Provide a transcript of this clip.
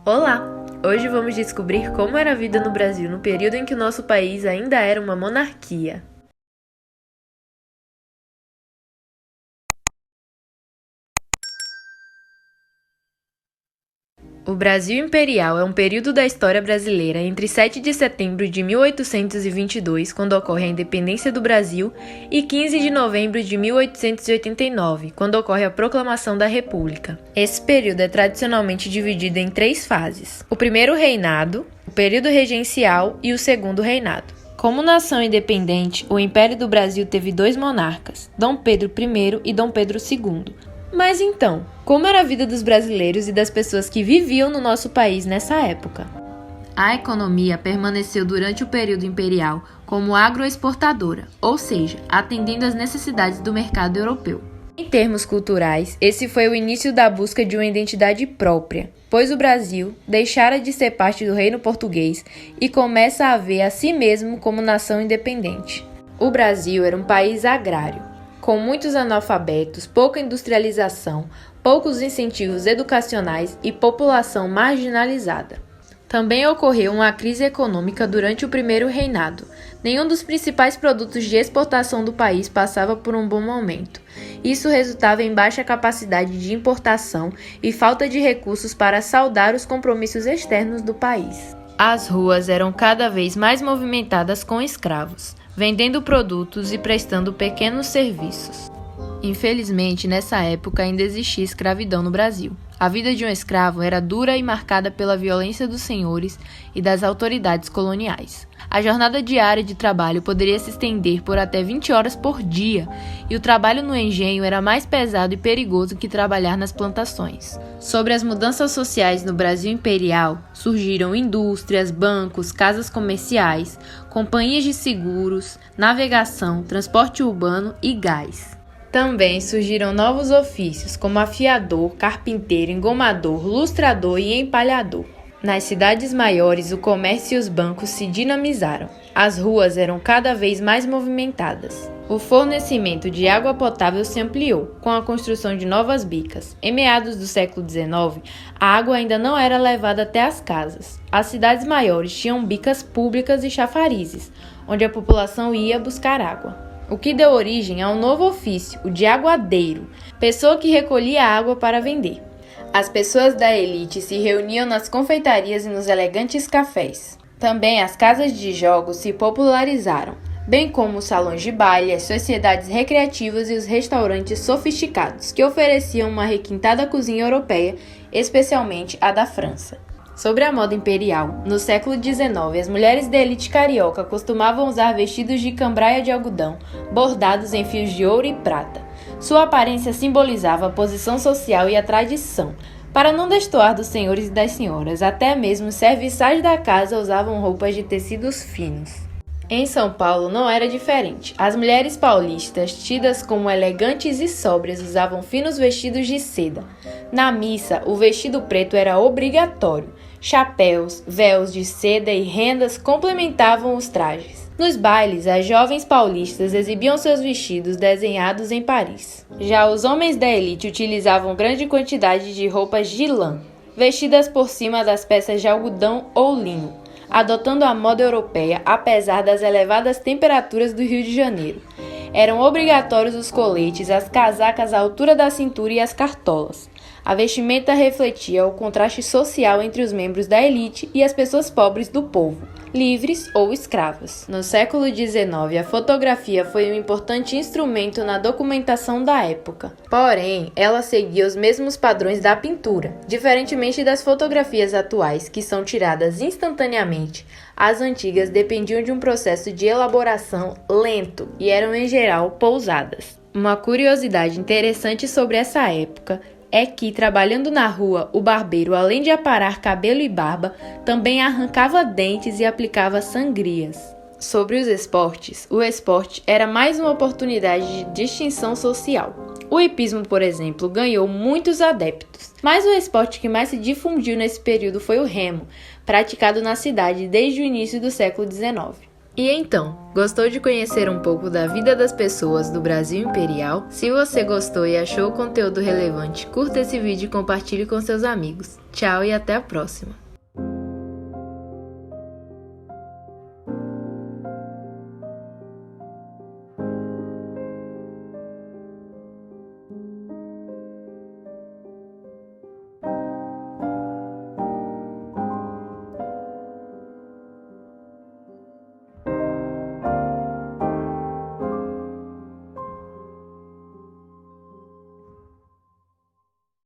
Olá! Hoje vamos descobrir como era a vida no Brasil no período em que o nosso país ainda era uma monarquia. O Brasil Imperial é um período da história brasileira entre 7 de setembro de 1822, quando ocorre a independência do Brasil, e 15 de novembro de 1889, quando ocorre a proclamação da República. Esse período é tradicionalmente dividido em 3 fases: o primeiro reinado, o período regencial e o segundo reinado. Como nação independente, o Império do Brasil teve 2 monarcas, Dom Pedro I e Dom Pedro II. Mas então, como era a vida dos brasileiros e das pessoas que viviam no nosso país nessa época? A economia permaneceu durante o período imperial como agroexportadora, ou seja, atendendo às necessidades do mercado europeu. Em termos culturais, esse foi o início da busca de uma identidade própria, pois o Brasil deixara de ser parte do reino português e começa a ver a si mesmo como nação independente. O Brasil era um país agrário, com muitos analfabetos, pouca industrialização, poucos incentivos educacionais e população marginalizada. Também ocorreu uma crise econômica durante o primeiro reinado. Nenhum dos principais produtos de exportação do país passava por um bom momento. Isso resultava em baixa capacidade de importação e falta de recursos para saldar os compromissos externos do país. As ruas eram cada vez mais movimentadas com escravos, vendendo produtos e prestando pequenos serviços. Infelizmente, nessa época ainda existia escravidão no Brasil. A vida de um escravo era dura e marcada pela violência dos senhores e das autoridades coloniais. A jornada diária de trabalho poderia se estender por até 20 horas por dia, e o trabalho no engenho era mais pesado e perigoso que trabalhar nas plantações. Sobre as mudanças sociais no Brasil imperial, surgiram indústrias, bancos, casas comerciais, companhias de seguros, navegação, transporte urbano e gás. Também surgiram novos ofícios, como afiador, carpinteiro, engomador, lustrador e empalhador. Nas cidades maiores, o comércio e os bancos se dinamizaram. As ruas eram cada vez mais movimentadas. O fornecimento de água potável se ampliou, com a construção de novas bicas. Em meados do século XIX, a água ainda não era levada até as casas. As cidades maiores tinham bicas públicas e chafarizes, onde a população ia buscar água. O que deu origem a um novo ofício, o de aguadeiro, pessoa que recolhia água para vender. As pessoas da elite se reuniam nas confeitarias e nos elegantes cafés. Também as casas de jogos se popularizaram, bem como os salões de baile, as sociedades recreativas e os restaurantes sofisticados, que ofereciam uma requintada cozinha europeia, especialmente a da França. Sobre a moda imperial, no século XIX, as mulheres da elite carioca costumavam usar vestidos de cambraia de algodão, bordados em fios de ouro e prata. Sua aparência simbolizava a posição social e a tradição. Para não destoar dos senhores e das senhoras, até mesmo os serviçais da casa usavam roupas de tecidos finos. Em São Paulo não era diferente. As mulheres paulistas, tidas como elegantes e sóbrias, usavam finos vestidos de seda. Na missa, o vestido preto era obrigatório. Chapéus, véus de seda e rendas complementavam os trajes. Nos bailes, as jovens paulistas exibiam seus vestidos desenhados em Paris. Já os homens da elite utilizavam grande quantidade de roupas de lã, vestidas por cima das peças de algodão ou linho, adotando a moda europeia, apesar das elevadas temperaturas do Rio de Janeiro. Eram obrigatórios os coletes, as casacas à altura da cintura e as cartolas. A vestimenta refletia o contraste social entre os membros da elite e as pessoas pobres do povo, livres ou escravas. No século XIX, a fotografia foi um importante instrumento na documentação da época. Porém, ela seguia os mesmos padrões da pintura. Diferentemente das fotografias atuais, que são tiradas instantaneamente, as antigas dependiam de um processo de elaboração lento e eram, em geral, pousadas. Uma curiosidade interessante sobre essa época é que, trabalhando na rua, o barbeiro, além de aparar cabelo e barba, também arrancava dentes e aplicava sangrias. Sobre os esportes, o esporte era mais uma oportunidade de distinção social. O hipismo, por exemplo, ganhou muitos adeptos, mas o esporte que mais se difundiu nesse período foi o remo, praticado na cidade desde o início do século XIX. E então, gostou de conhecer um pouco da vida das pessoas do Brasil Imperial? Se você gostou e achou o conteúdo relevante, curta esse vídeo e compartilhe com seus amigos. Tchau e até a próxima!